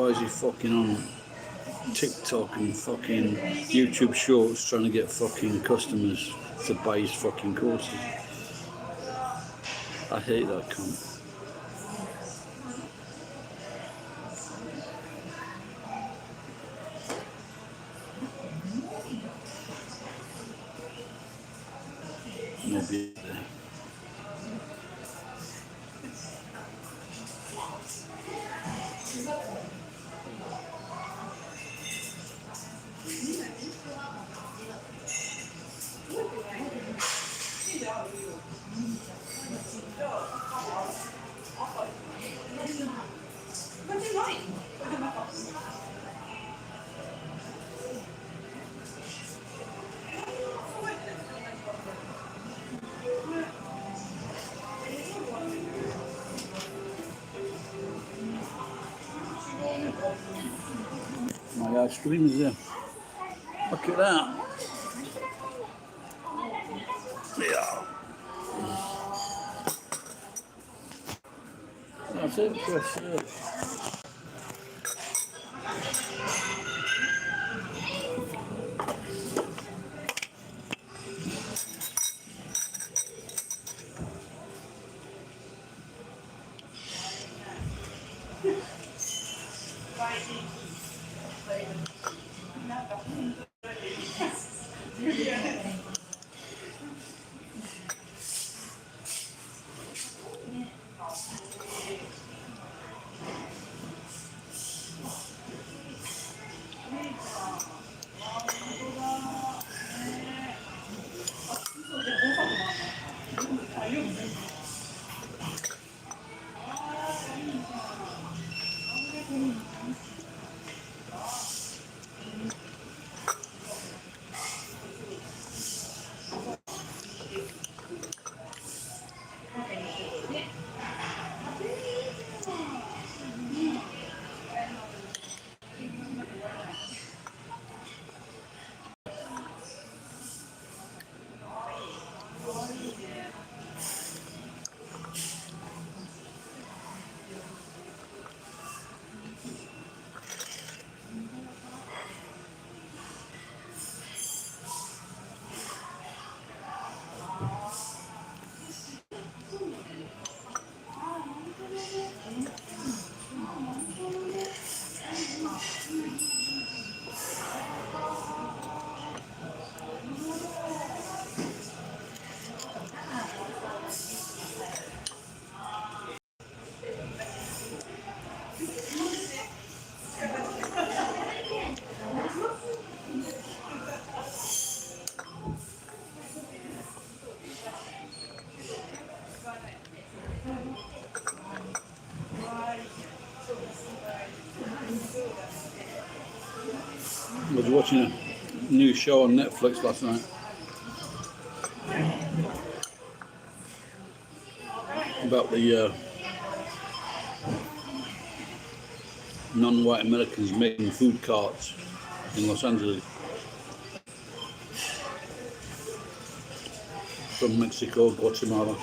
why is he fucking on TikTok and fucking YouTube Shorts trying to get fucking customers to buy his fucking courses? I hate that cunt. Maybe there. My ice cream is there. Look at that. Yeah. That's it for a serve. I was watching a new show on Netflix last night about the non-white Americans making food carts in Los Angeles from Mexico, Guatemala,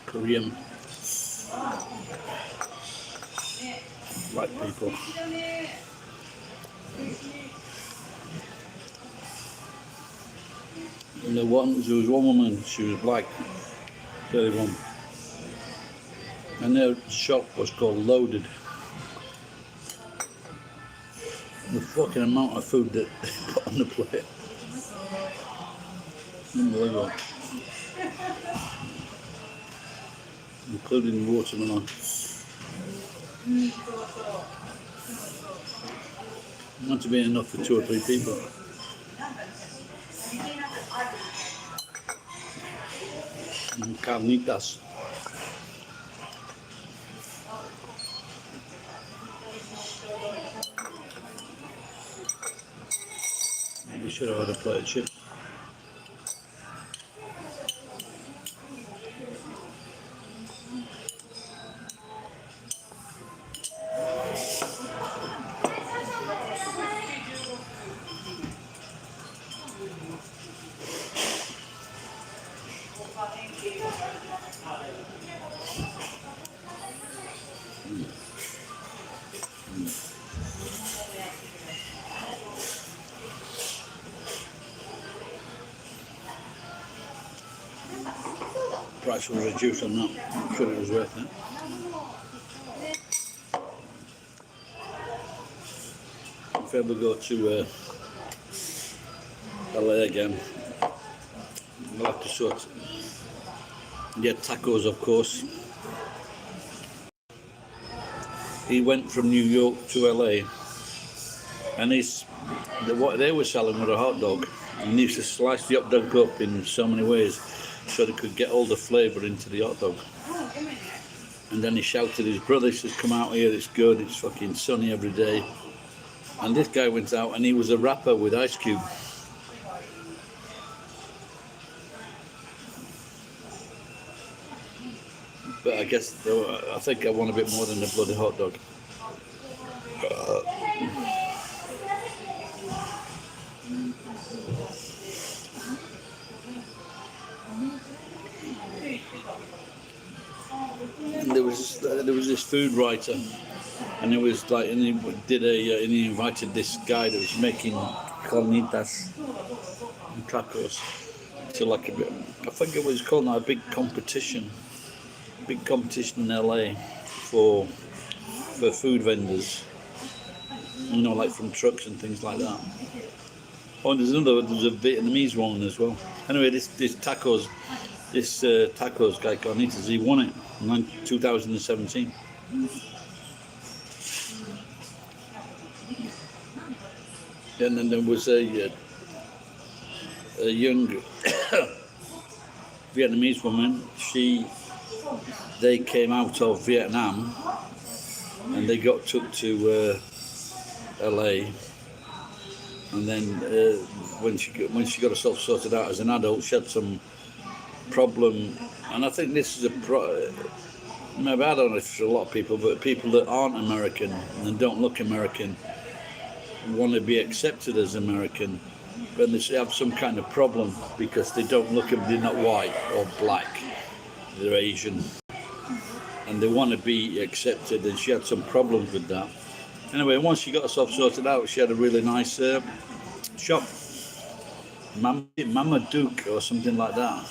Korean, black people. And there was one woman, she was black, 31, and their shop was called Loaded. The fucking amount of food that they put on the plate, unbelievable, including watermelon. Not to be enough for 2 or 3 people. And carnitas. Maybe should have had a plate of chips. price was reduced on that. I'm sure it was worth it. If I ever go to LA again, I'll have to sort. Get tacos, of course. He went from New York to LA, and what they were selling was a hot dog. And he used to slice the hot dog up in so many ways so they could get all the flavour into the hot dog. And then he shouted to his brother, he says, come out here, it's good, it's fucking sunny every day. And this guy went out and he was a rapper with Ice Cube. But I guess, I think I want a bit more than a bloody hot dog. There was this food writer, and it was like, and he he invited this guy that was making carnitas and tacos to like a bit, I think it was called now, a big competition in LA for food vendors, you know, like from trucks and things like that. Oh, and there's a Vietnamese one as well. Anyway, this tacos guy Carnitas, he won it in 2017. And then there was a young Vietnamese woman. They came out of Vietnam and they got took to LA. And then when she got herself sorted out as an adult, she had some problem. And I think this is maybe, I don't know if it's a lot of people, but people that aren't American and don't look American want to be accepted as American, but they have some kind of problem because they don't look, they're not white or black, they're Asian, and they want to be accepted, and she had some problems with that. Anyway, once she got herself sorted out, she had a really nice shop, Mama Duke or something like that.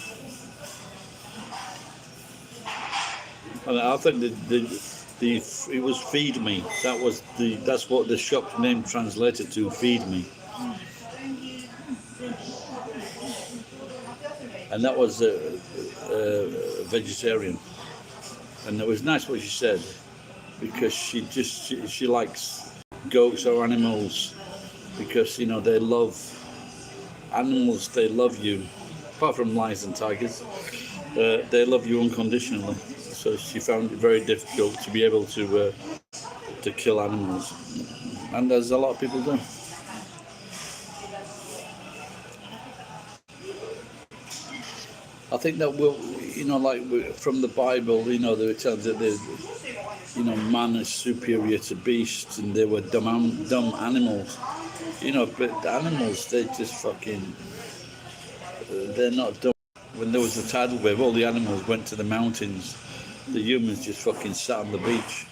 And I think it was Feed Me. That's what the shop's name translated to, Feed Me. And that was a vegetarian. And it was nice what she said, because she likes goats or animals, because, you know, they love animals, they love you, apart from lions and tigers, they love you unconditionally. So she found it very difficult to be able to kill animals, and as a lot of people do. I think that like from the Bible, you know, there were times that man is superior to beasts, and they were dumb animals, you know. But the animals, they just fucking, they're not dumb. When there was a tidal wave, all the animals went to the mountains. The humans just fucking sat on the beach.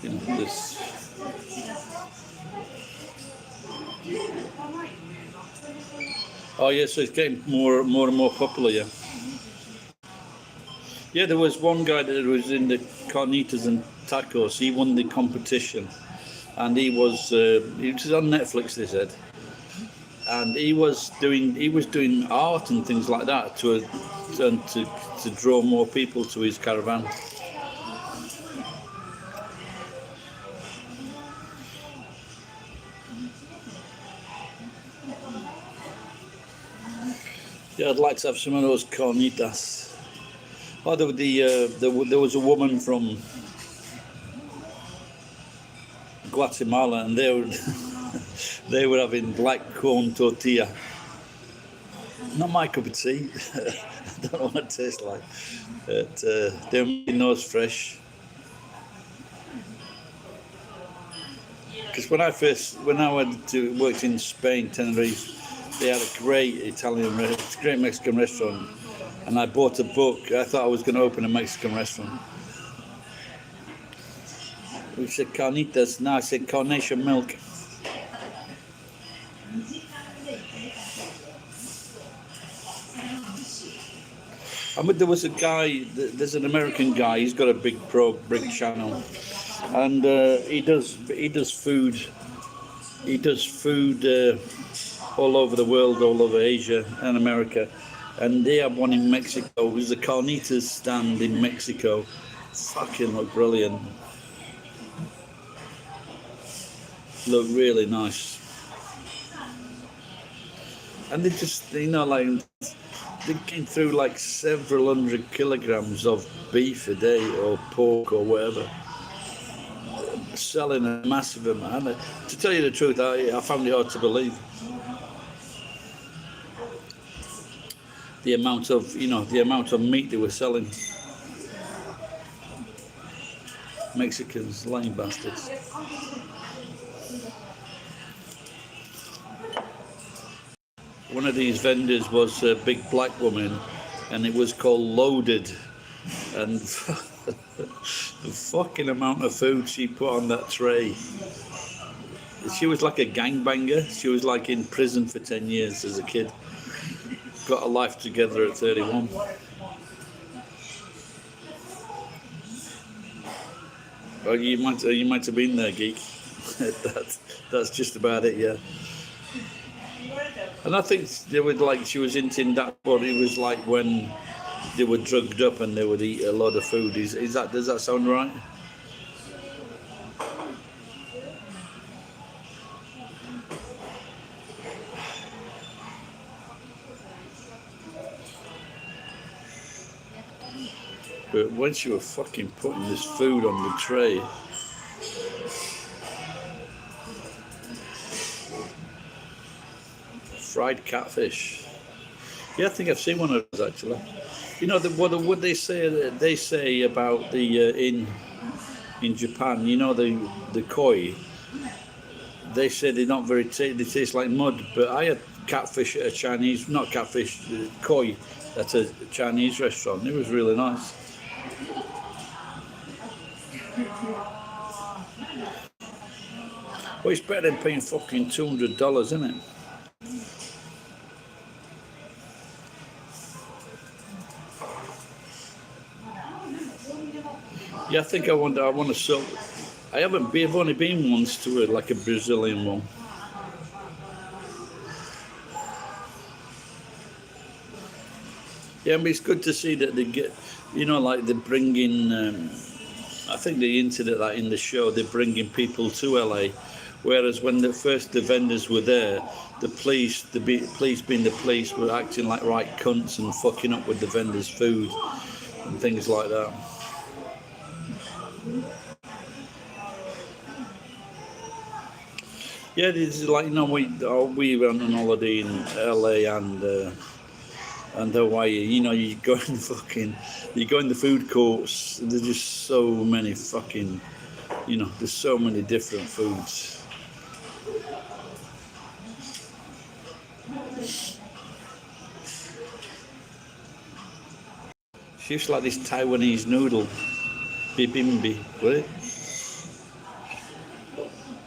You know, this. Oh yeah, so it's getting more and more popular, yeah. Yeah, there was one guy that was in the carnitas and tacos. He won the competition, and he was on Netflix, they said. And he was doing art and things like that to draw more people to his caravan. Yeah, I'd like to have some of those carnitas. Oh, there was a woman from Guatemala, and they were having black corn tortilla. Not my cup of tea. I don't know what it tastes like. But they're making those fresh. Because when I went to worked in Spain, Tenerife, they had a great great Mexican restaurant, and I bought a book. I thought I was going to open a Mexican restaurant. We said carnitas. No, I said carnation milk. I mean, there was a guy. There's an American guy. He's got a big channel, and he does food. He does food all over the world, all over Asia and America, and they have one in Mexico. It was the Carnitas stand in Mexico. Fucking look brilliant. Look really nice. And they just, like, they came through like several hundred kilograms of beef a day or pork or whatever, selling a massive amount. And to tell you the truth, I found it hard to believe the amount of meat they were selling. Mexicans, lying bastards. One of these vendors was a big black woman, and it was called Loaded. And the fucking amount of food she put on that tray. She was like a gangbanger. She was like in prison for 10 years as a kid. Got a life together at 31. Oh, you might have been there, geek. That's just about it, yeah. And I think they would, like, she was hinting that what it was like when they were drugged up and they would eat a lot of food. Does that sound right? But once you were fucking putting this food on the tray, fried catfish. Yeah, I think I've seen one of those actually. You know what they say? They say about the in Japan. You know the koi. They say they're not very tasty. They taste like mud. But I had catfish at a Chinese, not catfish, koi at a Chinese restaurant. It was really nice. Well, it's better than paying fucking $200, isn't it? Yeah, I think I want to sell. I've only been once to like a Brazilian one. Yeah, I mean, it's good to see that they get, like they bring in. I think they hinted at that in the show. They're bringing people to LA, whereas when the vendors were there, the police being the police, were acting like right cunts and fucking up with the vendors' food and things like that. Yeah, it's like, we went on holiday in LA and Hawaii. You go in the food courts. There's just so many fucking, there's so many different foods. She used to like this Taiwanese noodle, bibimbi, was it?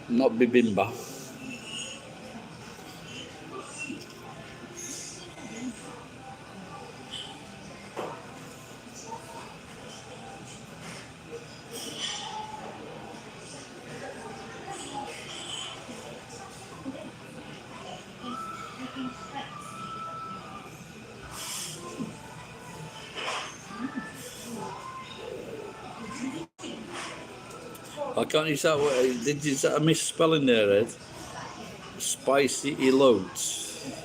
Not bibimba. I can't use that word. Is that a misspelling there, Ed? Spicy elotes.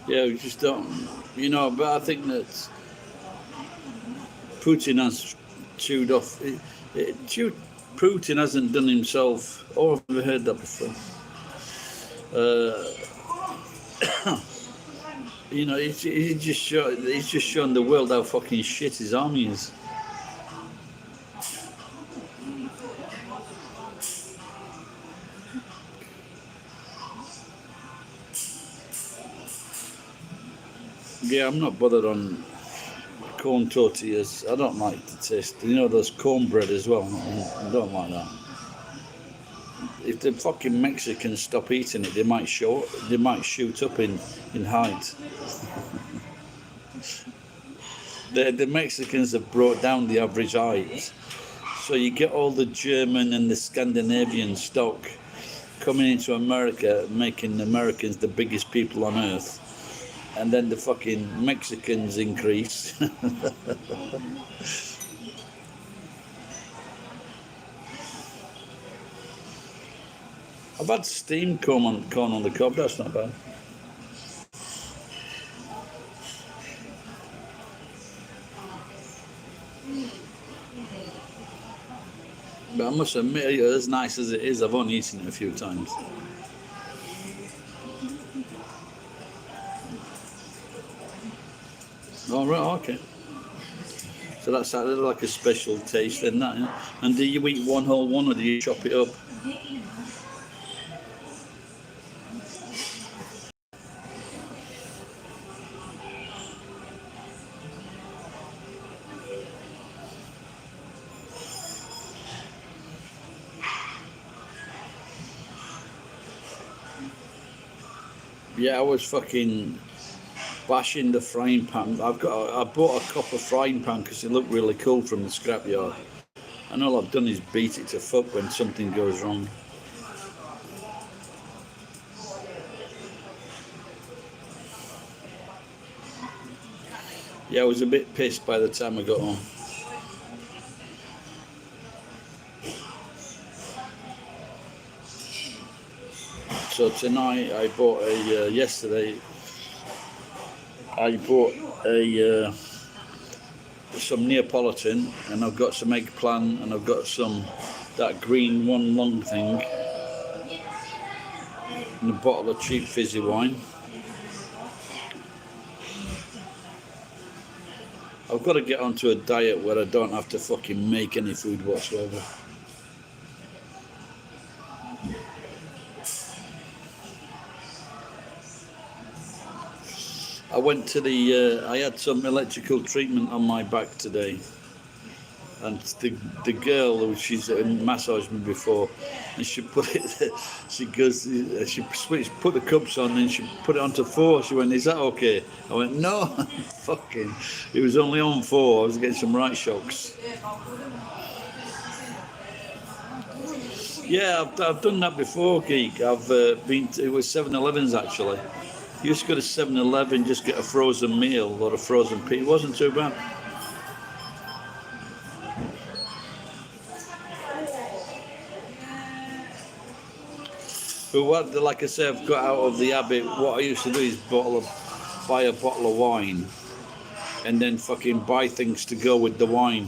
Yeah, we just don't, but I think that Putin has chewed off. Putin hasn't done himself. Oh, I've never heard that before. He's just shown the world how fucking shit his army is. Yeah, I'm not bothered on corn tortillas. I don't like the taste. Those cornbread as well. I don't like that. if the fucking Mexicans stop eating it, they might shoot up in height. The Mexicans have brought down the average height, so you get all the German and the Scandinavian stock coming into America, making Americans the biggest people on earth, and then the fucking Mexicans increase. I've had steamed corn on the cob. That's not bad. But I must admit, as nice as it is, I've only eaten it a few times. Oh, right, okay. So that's like a special taste then, that, yeah? And do you eat one whole one, or do you chop it up? Yeah, I was fucking bashing the frying pan. I bought a copper frying pan because it looked really cool from the scrapyard. And all I've done is beat it to fuck when something goes wrong. Yeah, I was a bit pissed by the time I got home. So tonight I bought yesterday I bought some Neapolitan, and I've got some eggplant, and I've got that green one long thing, and a bottle of cheap fizzy wine. I've got to get onto a diet where I don't have to fucking make any food whatsoever. I went to I had some electrical treatment on my back today, and the girl she's massaged me before, and she put it, she put the cups on, and she put it onto 4. She went, "Is that okay?" I went, "No." Fucking, it was only on 4. I was getting some right shocks. Yeah, I've done that before, geek. I've been it was 7-Elevens actually. You used to go to 7-Eleven, just get a frozen meal or a frozen pizza. It wasn't too bad. But what, like I say, I've got out of the habit. What I used to do is buy a bottle of wine, and then fucking buy things to go with the wine.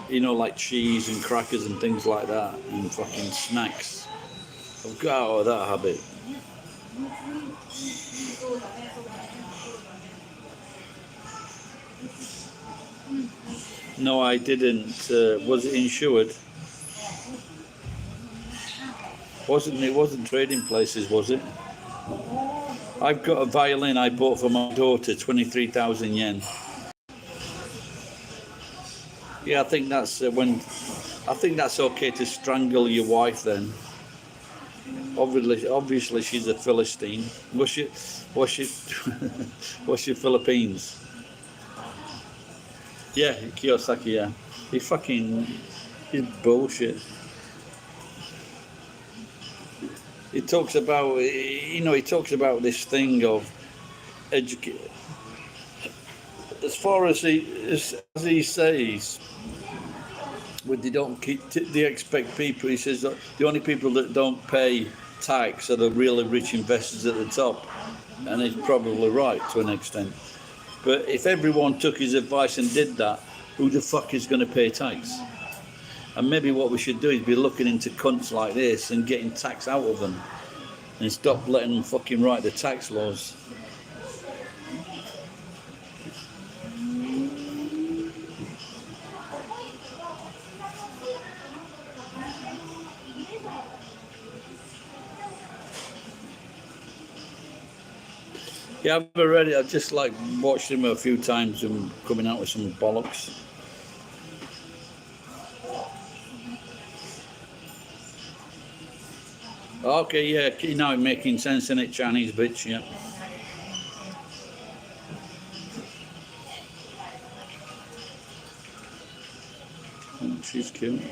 You know, like cheese and crackers and things like that, and fucking snacks. I've got out of that habit. No, I didn't. Was it insured? It wasn't Trading Places, was it? I've got a violin I bought for my daughter, 23,000 yen. Yeah, I think that's I think that's okay to strangle your wife then. Obviously she's a Philistine. Was she Philippines? Yeah, Kiyosaki, yeah. He's bullshit. He talks about this thing of educate. As far as he says, they expect people. He says that the only people that don't pay tax are the really rich investors at the top, and he's probably right to an extent. But if everyone took his advice and did that, who the fuck is going to pay tax? And maybe what we should do is be looking into cunts like this and getting tax out of them, and stop letting them fucking write the tax laws. Yeah, I've read it. I've just watched him a few times and coming out with some bollocks. Okay, yeah, now it's making sense in it, Chinese bitch, yeah. Oh, she's cute.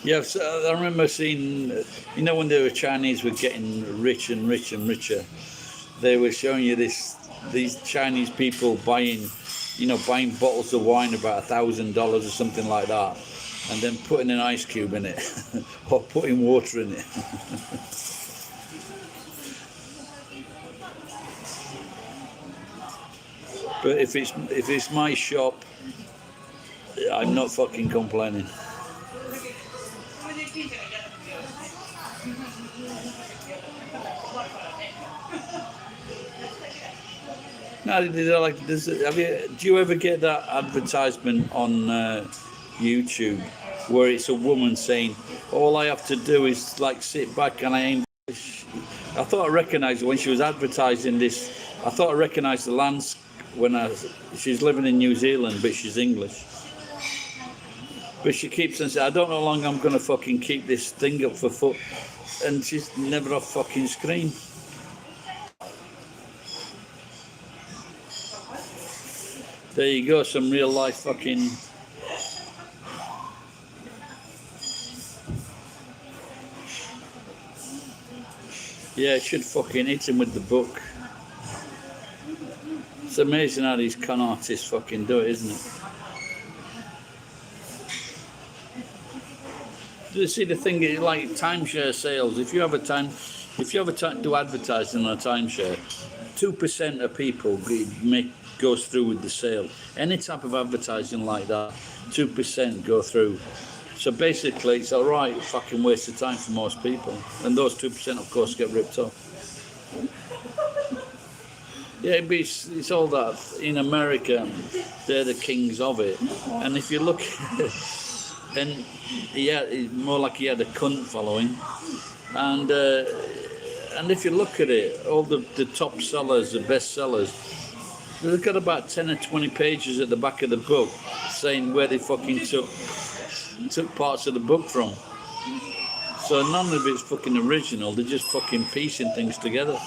Yeah, so I remember seeing, you know, when the Chinese were getting rich and rich and richer, they were showing you these Chinese people buying, you know, buying bottles of wine about $1,000 or something like that, and then putting an ice cube in it or putting water in it. But if it's my shop, I'm not fucking complaining. No, do you ever get that advertisement on YouTube where it's a woman saying, "All I have to do is like sit back and I ain't." I thought I recognised when she was advertising this. I thought I recognised the lands she's living in New Zealand, but she's English. But she keeps on saying, "I don't know how long I'm going to fucking keep this thing up for foot," and she's never off fucking screen. There you go, some real life fucking. Yeah, it should fucking hit him with the book. It's amazing how these con artists fucking do it, isn't it? Do you see the thing is like timeshare sales? If you have a do advertising on a timeshare, 2% of people goes through with the sale. Any type of advertising like that, 2% go through. So basically, it's a right fucking waste of time for most people, and those 2% of course get ripped off. Yeah, it's all that in America, they're the kings of it, and if you look. And he's more like he had a cunt following, and if you look at it, all the top sellers, the best sellers, they've got about 10 or 20 pages at the back of the book saying where they fucking took parts of the book from. So none of it's fucking original. They're just fucking piecing things together.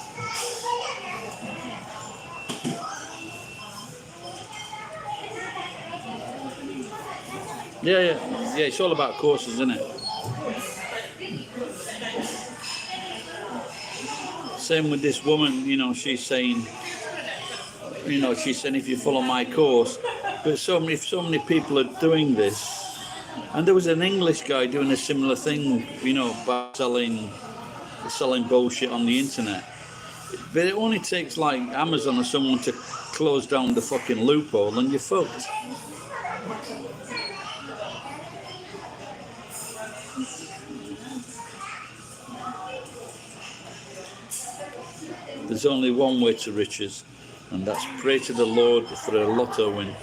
Yeah, it's all about courses, isn't it? Same with this woman, you know, she's saying if you follow my course, but so many people are doing this, and there was an English guy doing a similar thing, you know, by selling bullshit on the internet. But it only takes like Amazon or someone to close down the fucking loophole, and you're fucked. There's only one way to riches, and that's pray to the Lord for a lotto win.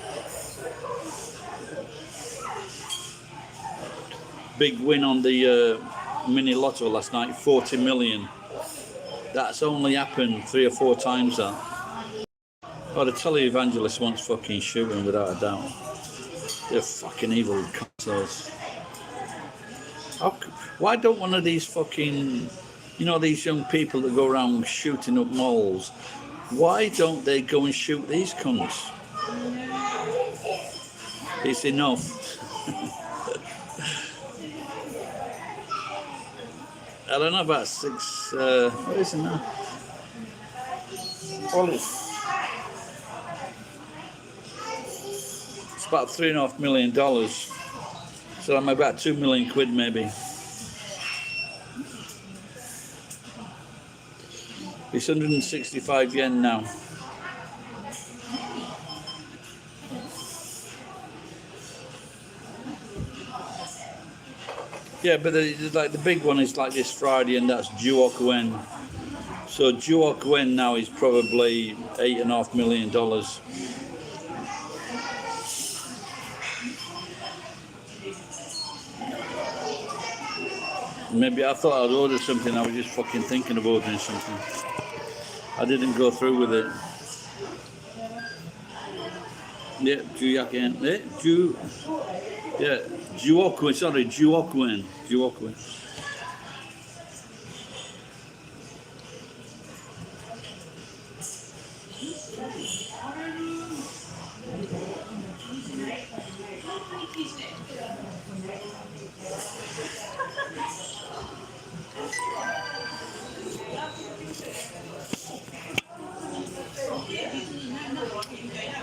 Big win on the mini lotto last night, 40 million. That's only happened 3 or 4 times that. Oh, the televangelist wants fucking shooting without a doubt. They're fucking evil consoles. Why don't one of these fucking, you know, these young people that go around shooting up malls, why don't they go and shoot these cunts? It's enough. I don't know about 6, what is it now? Well, it's about $3.5 million. So I'm about 2 million quid maybe. It's 165 yen now. Yeah, but the big one is like this Friday, and that's Duok Wen. So Duok Wen now is probably $8.5 million. Maybe I thought I'd order something. I was just fucking thinking of ordering something. I didn't go through with it. Yeah, Juyaken. Yeah, Juokuen, sorry, Juokuen. Juokuen.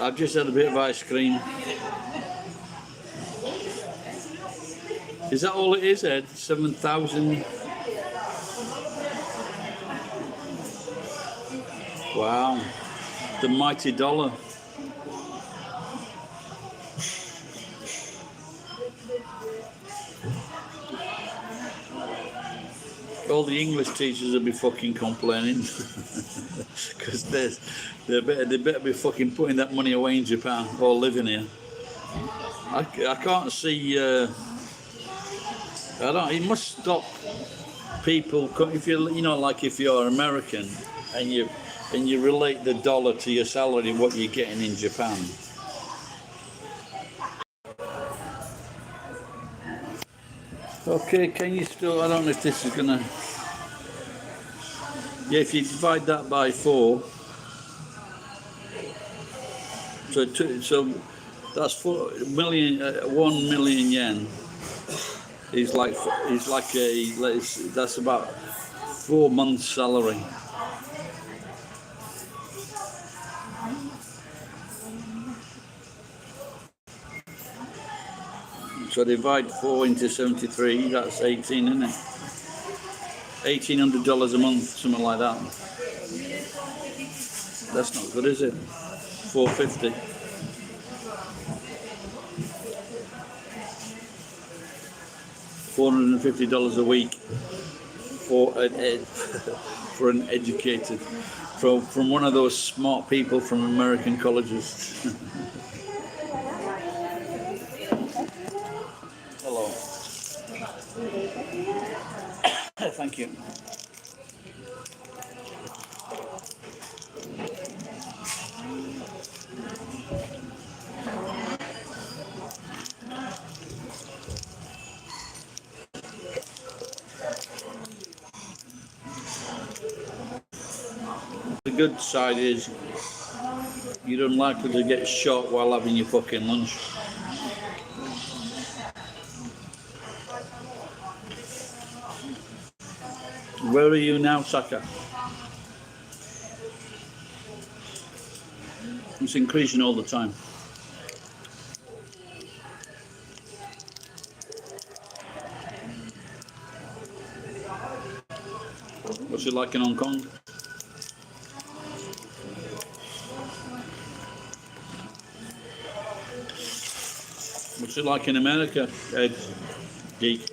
I've just had a bit of ice cream. Is that all it is, Ed? 7,000? Wow. The mighty dollar. All the English teachers will be fucking complaining because they better be fucking putting that money away in Japan or living here. I can't see. I don't. It must stop people if like if you're American and you relate the dollar to your salary, what you're getting in Japan. Okay, can you still? I don't know if this is gonna. Yeah, if you divide that by 4, so that's 1 million yen. Is like that's about 4 months' salary. So divide 4 into 73. That's 18, isn't it? $1,800 a month, something like that. That's not good, is it? 450. $450 a week for for an educated from one of those smart people from American colleges. Hello. Thank you. The good side is you're unlikely to get shot while having your fucking lunch. Where are you now, Saka? It's increasing all the time. What's it like in Hong Kong? What's it like in America, Ed? Geek.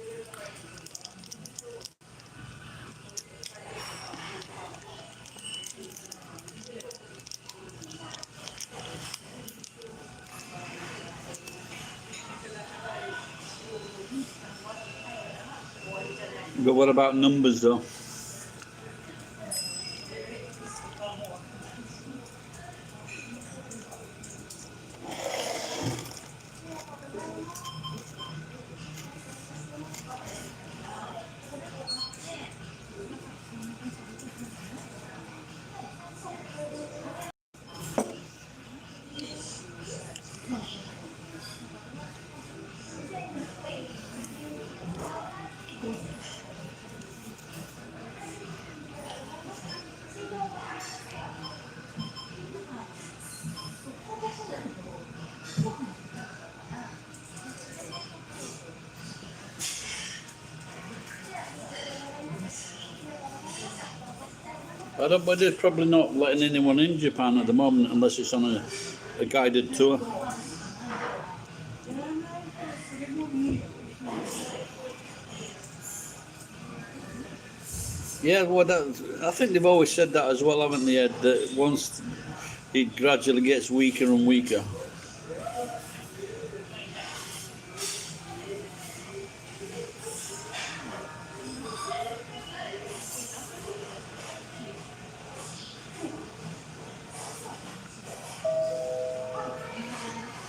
But what about numbers, though? I don't, but they're probably not letting anyone in Japan at the moment unless it's on a guided tour. Yeah, well, I think they've always said that as well, haven't they, Ed? That once it gradually gets weaker and weaker.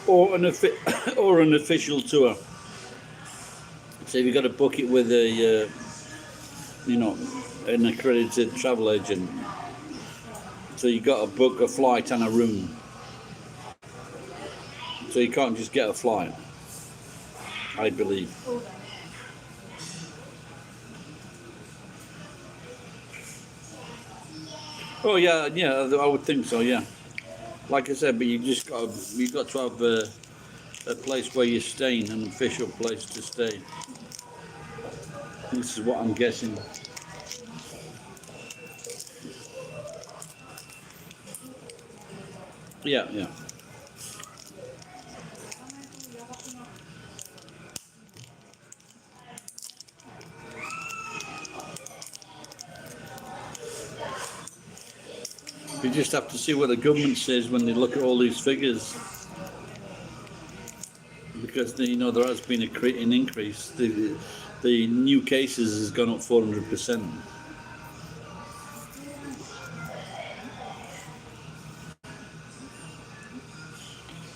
or an or an official tour. So you've got to book it with a an accredited travel agent. So you got to book a flight and a room. So you can't just get a flight, I believe. Oh yeah, I would think so. Yeah, like I said, but you got to have a place where you're staying, an official place to stay. This is what I'm guessing. Yeah, yeah. You just have to see what the government says when they look at all these figures, because there has been an increase. The new cases has gone up 400%.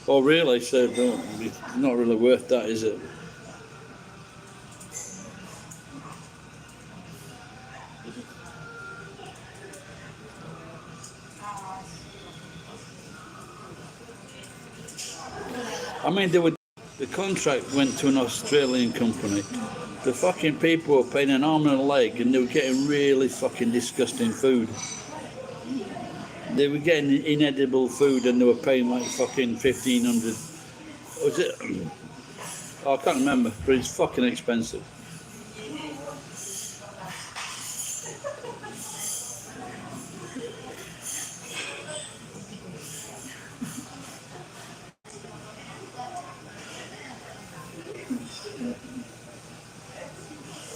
Oh really? So it's not really worth that, is it? I mean, the contract went to an Australian company. The fucking people were paying an arm and a leg, and they were getting really fucking disgusting food. They were getting inedible food, and they were paying like fucking 1,500. Was it? Oh, I can't remember, but it's fucking expensive.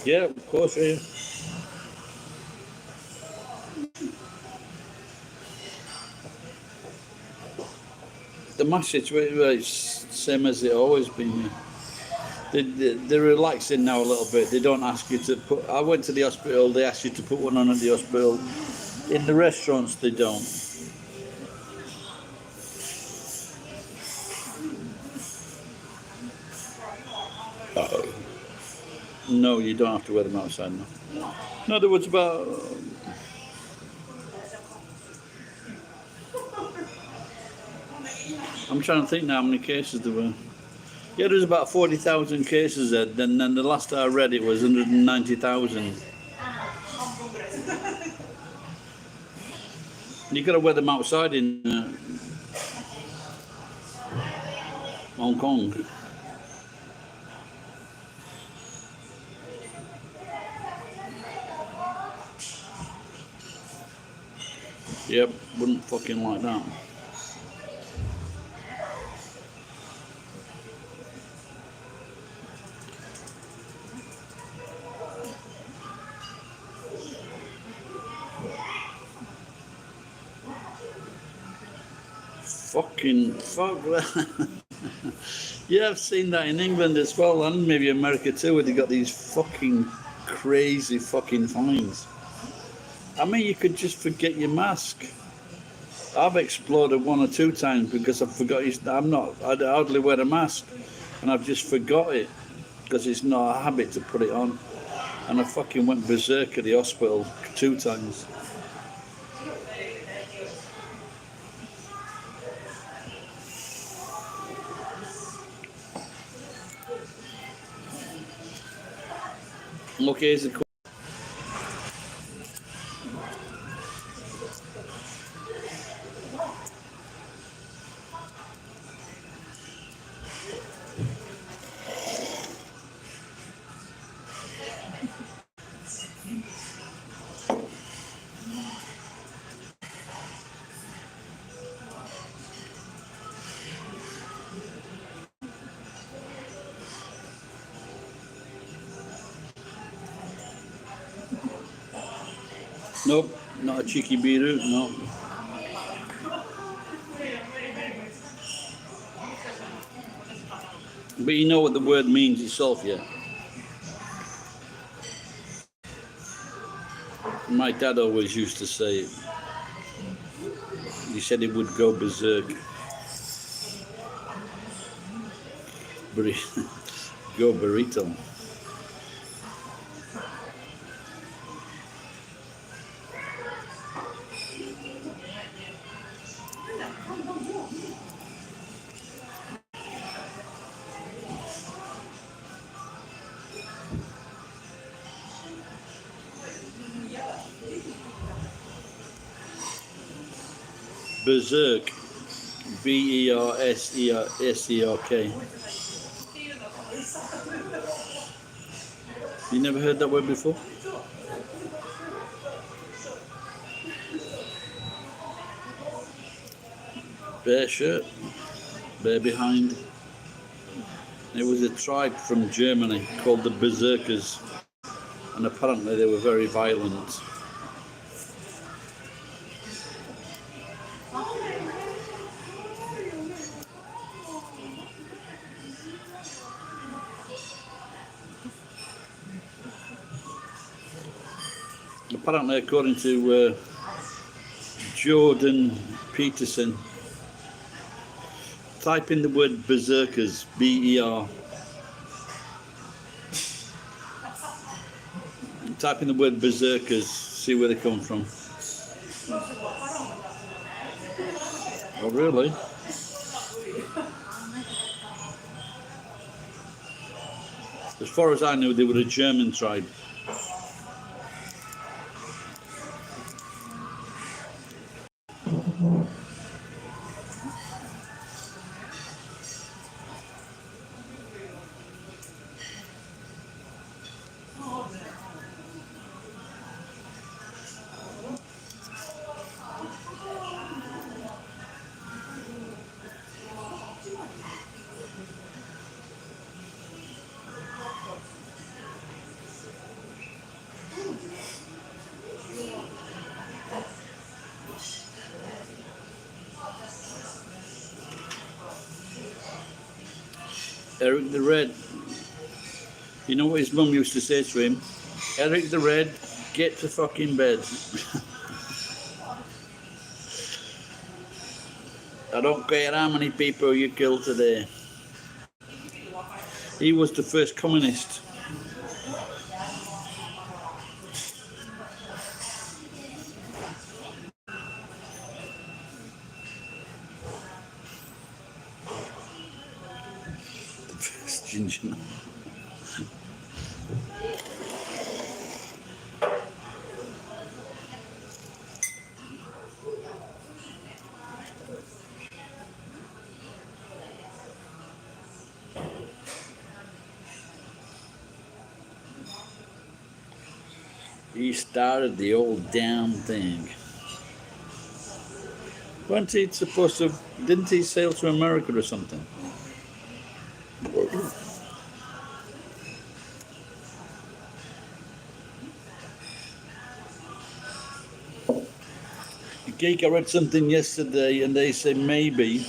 Yeah, of course, yeah. The mass situation is same as it always been. Yeah. They're relaxing now a little bit. They don't ask you to put. I went to the hospital. They asked you to put one on at the hospital. In the restaurants, they don't. No, you don't have to wear them outside. No, there was about. I'm trying to think now how many cases there were. Yeah, there was about 40,000 cases there. Then the last I read it was 190,000. You got to wear them outside in Hong Kong. Yep, wouldn't fucking like that. Fucking fuck that. Yeah, I've seen that in England as well, and maybe America too, where they got these fucking crazy fucking fines. I mean, you could just forget your mask. I've exploded one or two times because I forgot. I hardly wear a mask, and I've just forgot it because it's not a habit to put it on. And I fucking went berserk at the hospital 2 times. Okay, here's a nope, not a cheeky beetroot, no. But you know what the word means itself, yeah? My dad always used to say it. He said he would go berserk. Go burrito. Berserk. Berserk. You never heard that word before? Bear shirt, bear behind. It was a tribe from Germany called the Berserkers, and apparently they were very violent. Apparently, according to Jordan Peterson, type in the word berserkers, B-E-R. Type in the word berserkers, see where they come from. Oh, really? As far as I knew, they were a German tribe. Eric the Red. You know what his mum used to say to him? Eric the Red, get to fucking bed. I don't care how many people you kill today. He was the first communist. The first ginger man. He started the old damn thing. Wasn't he supposed to, didn't he sail to America or something? Geek, I read something yesterday and they say maybe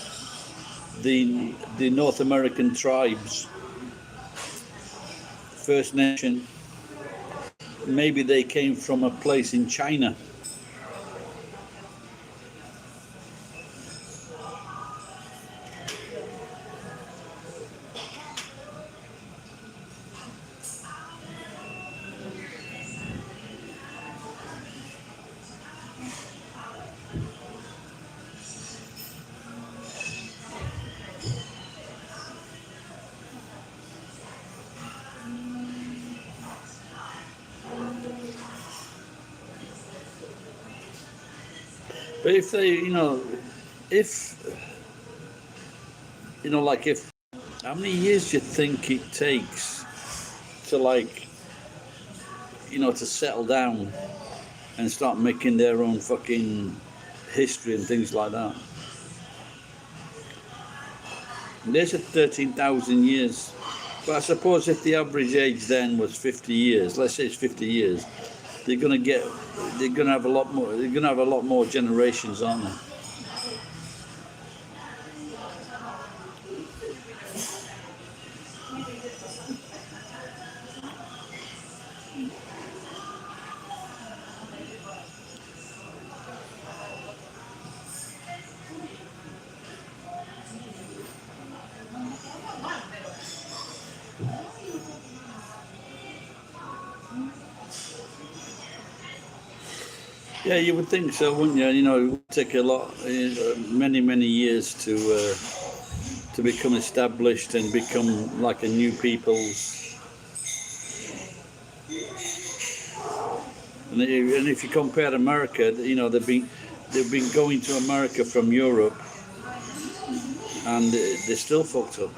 the North American tribes, First Nation, maybe they came from a place in China. But if they, like if, how many years do you think it takes to to settle down and start making their own fucking history and things like that? And they said 13,000 years. But I suppose if the average age then was 50 years, let's say it's 50 years, they're gonna have a lot more. They're gonna have a lot more generations, aren't they? Yeah, you would think so, wouldn't you? You know, it would take a lot, many years to become established and become like a new people's. And if you compare America, you know, they've been going to America from Europe, and they're still fucked up.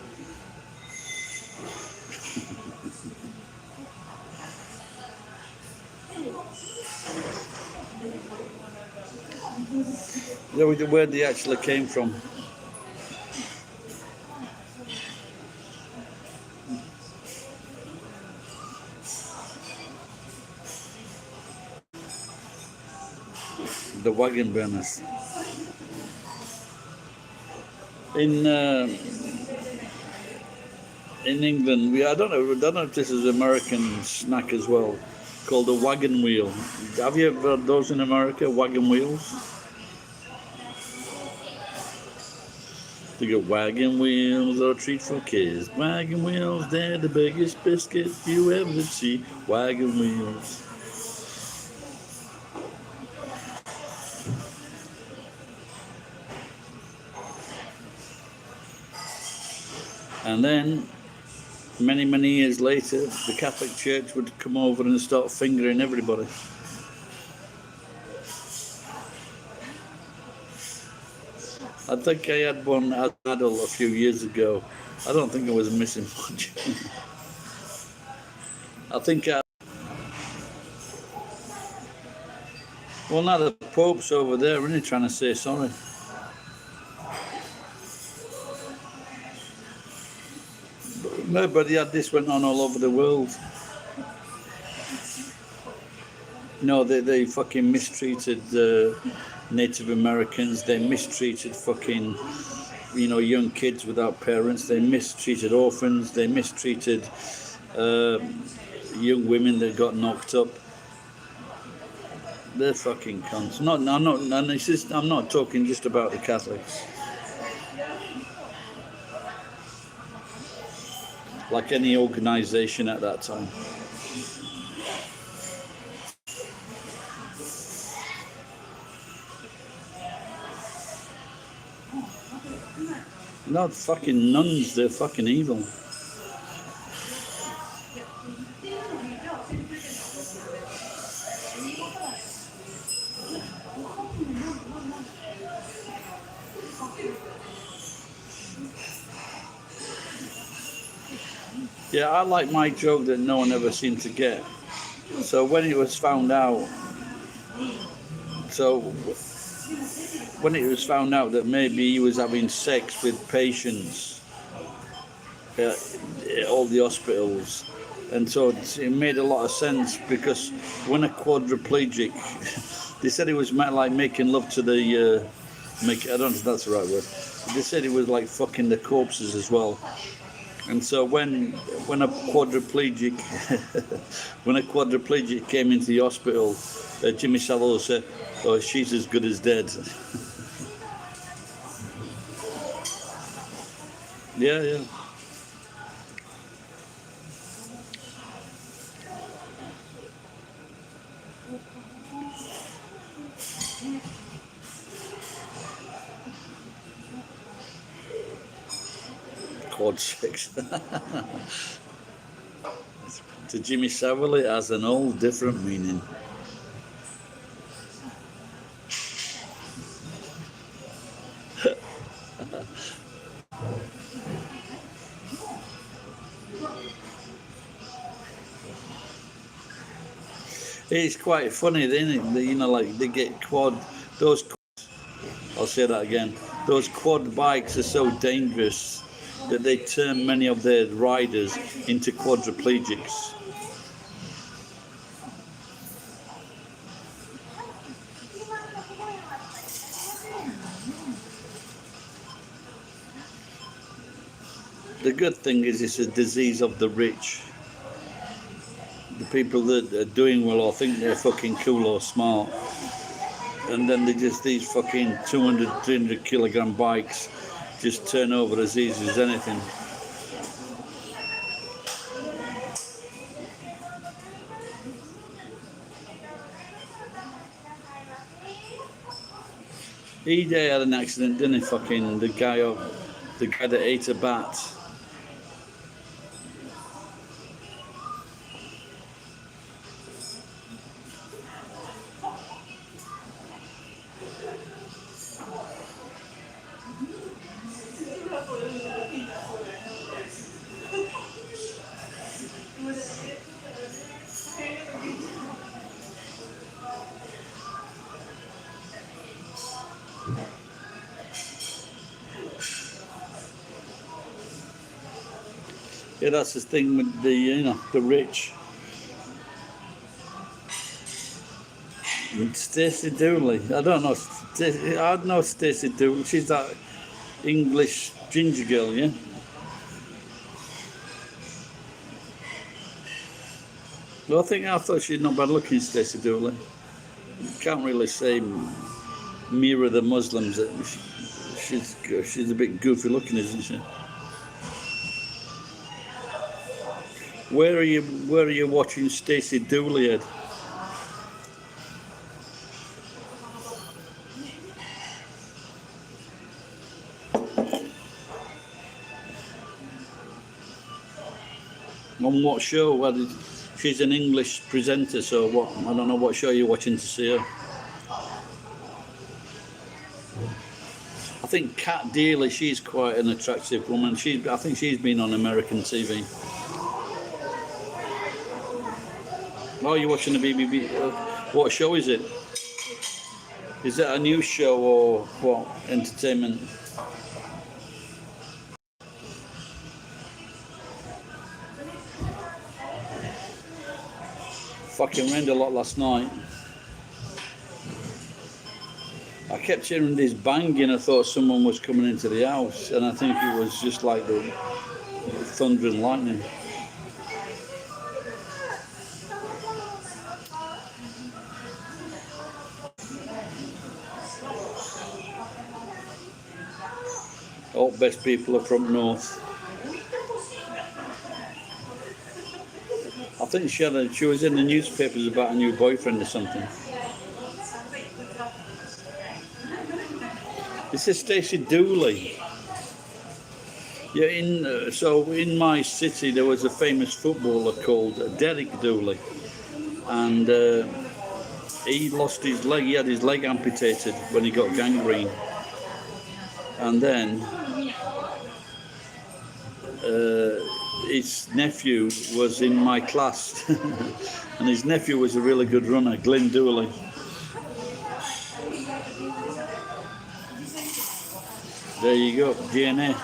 Where they actually came from. The wagon burners. In in England, I don't know if this is American snack as well, called a wagon wheel. Have you ever had those in America? Wagon wheels. They got wagon wheels are a treat for kids. Wagon wheels, they're the biggest biscuits you ever see. Wagon wheels. And then, many years later, the Catholic Church would come over and start fingering everybody. I think I had one as an adult a few years ago. I don't think I was missing much. I think well, now the Pope's over there, really trying to say sorry. Nobody had this went on all over the world. No, they fucking mistreated Native Americans. They mistreated fucking, young kids without parents. They mistreated orphans. They mistreated young women that got knocked up. They're fucking cunts. I'm not talking just about the Catholics. Like any organisation at that time. Not fucking nuns, they're fucking evil. Yeah, I like my joke that no one ever seemed to get. So when it was found out, that maybe he was having sex with patients at all the hospitals, and so it made a lot of sense because when a quadriplegic, they said it was like making love to the, I don't know if that's the right word. They said it was like fucking the corpses as well. And so when a quadriplegic came into the hospital, Jimmy Savile said, "Oh, she's as good as dead." Yeah. Quad six. To Jimmy Savile, it has an all different meaning. It's quite funny, isn't it? Like they get I'll say that again. Those quad bikes are so dangerous that they turn many of their riders into quadriplegics. The good thing is it's a disease of the rich. The people that are doing well or think they're fucking cool or smart. And then these fucking 200, 300 kilogram bikes just turn over as easy as anything. He had an accident, didn't he? Fucking the guy that ate a bat. Yeah, that's the thing with the rich. Stacey Dooley. I don't know. I know Stacey Dooley. She's that English ginger girl, yeah? Well, I thought she's not bad looking, Stacey Dooley. Can't really say mirror the Muslims. She's a bit goofy looking, isn't she? Where are you watching Stacey Dooley, Ed? On what show? She's an English presenter, so what? I don't know what show you're watching to see her. I think Kat Deely, she's quite an attractive woman. I think she's been on American TV. Oh, you're watching the BBB. What show is it? Is it a news show or what? Entertainment? Fucking rained a lot last night. I kept hearing this banging. I thought someone was coming into the house, and I think it was just like the thunder and lightning. All best people are from north. I think she was in the newspapers about a new boyfriend or something. This is Stacey Dooley. Yeah, in my city there was a famous footballer called Derek Dooley, and he lost his leg. He had his leg amputated when he got gangrene, and then his nephew was in my class, and his nephew was a really good runner, Glenn Dooley. There you go, DNA.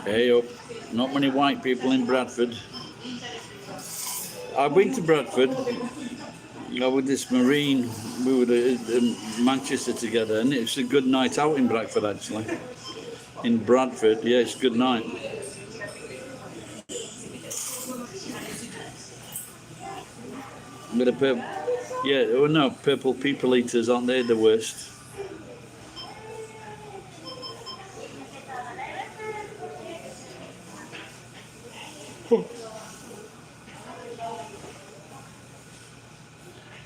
Hey up, not many white people in Bradford. I've been to Bradford. With this Marine, we were in Manchester together, and it's a good night out in Bradford actually. In Bradford, yeah, it's a good night. With purple people eaters, aren't they the worst?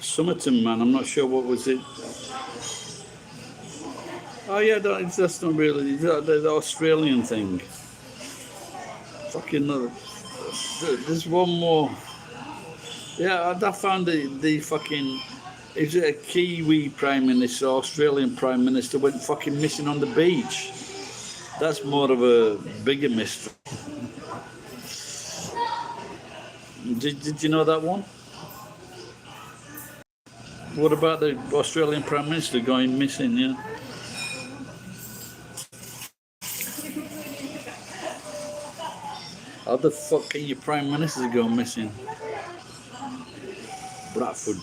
Somerton, man, I'm not sure what was it. Oh yeah, that's not really the Australian thing. Fucking there's one more. Yeah, I found the fucking. Is it a Kiwi Prime Minister, Australian Prime Minister went fucking missing on the beach? That's more of a bigger mystery. Did you know that one? What about the Australian Prime Minister going missing, yeah? How the fuck can your Prime Ministers go missing? Bradford.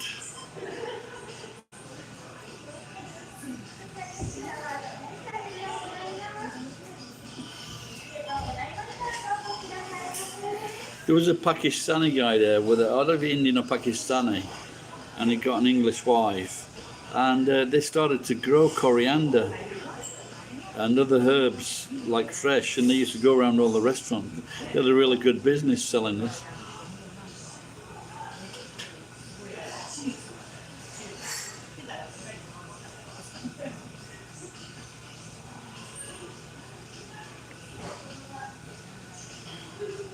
There was a Pakistani guy there with either Indian or Pakistani, and he got an English wife, and they started to grow coriander, and other herbs like fresh, and they used to go around all the restaurants. They had a really good business selling this.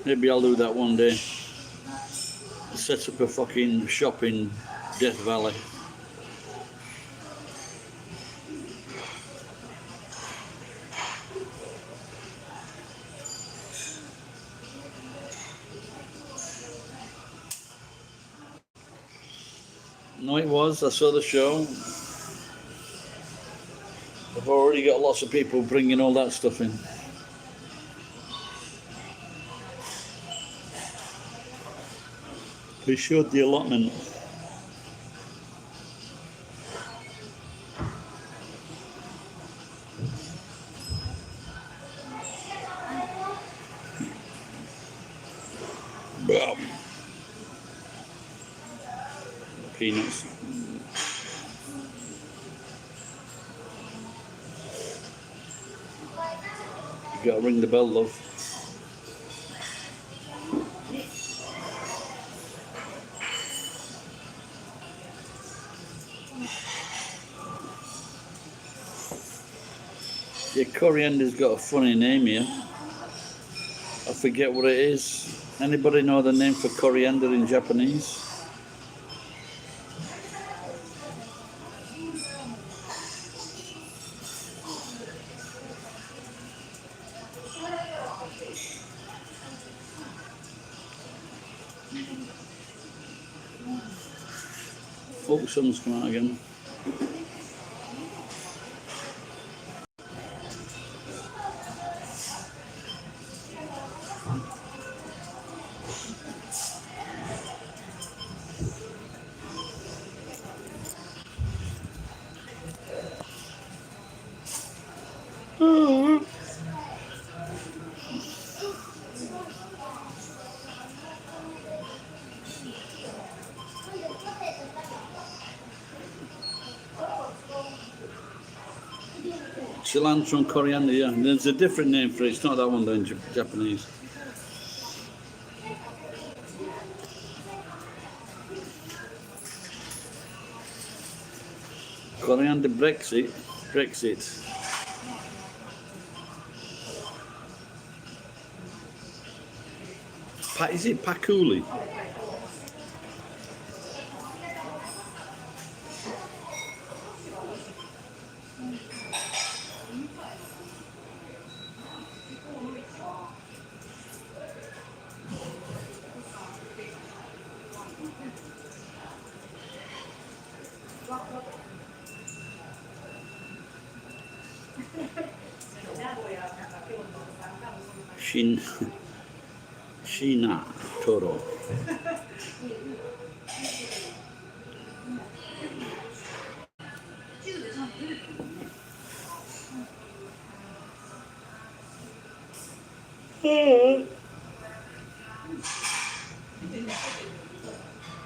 Maybe I'll do that one day. Set up a fucking shop in Death Valley. No, it was. I saw the show. I've already got lots of people bringing all that stuff in. They showed the allotment. Peanuts. You gotta ring the bell, love. Yeah, coriander's got a funny name here. I forget what it is. Anybody know the name for coriander in Japanese? Oh, sun's come out again. Cilantro and coriander, yeah. There's a different name for it. It's not that one though in Japanese. Coriander Brexit. Is it Pakuli? Shina Toro.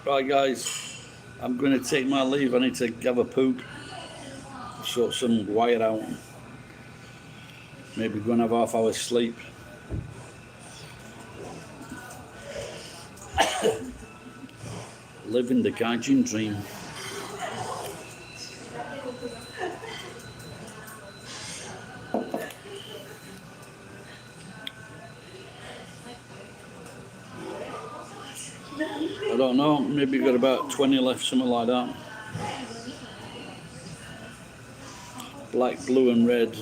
Right, guys, I'm going to take my leave. I need to have a poop, sort some wire out, maybe go and have half hour's sleep. Living the Gaijin dream. I don't know, maybe got about 20 left, something like that. Black, blue and red.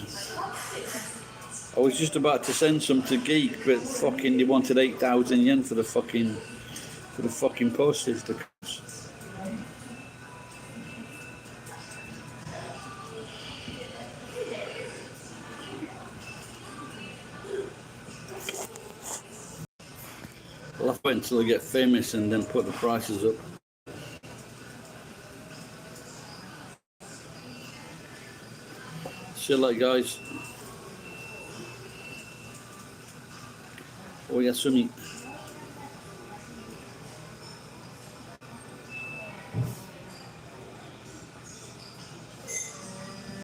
I was just about to send some to Geek, but fucking they wanted 8,000 yen for the fucking postage. I'll have to wait until I get famous and then put the prices up. See you later, guys. Oh, Yasumi.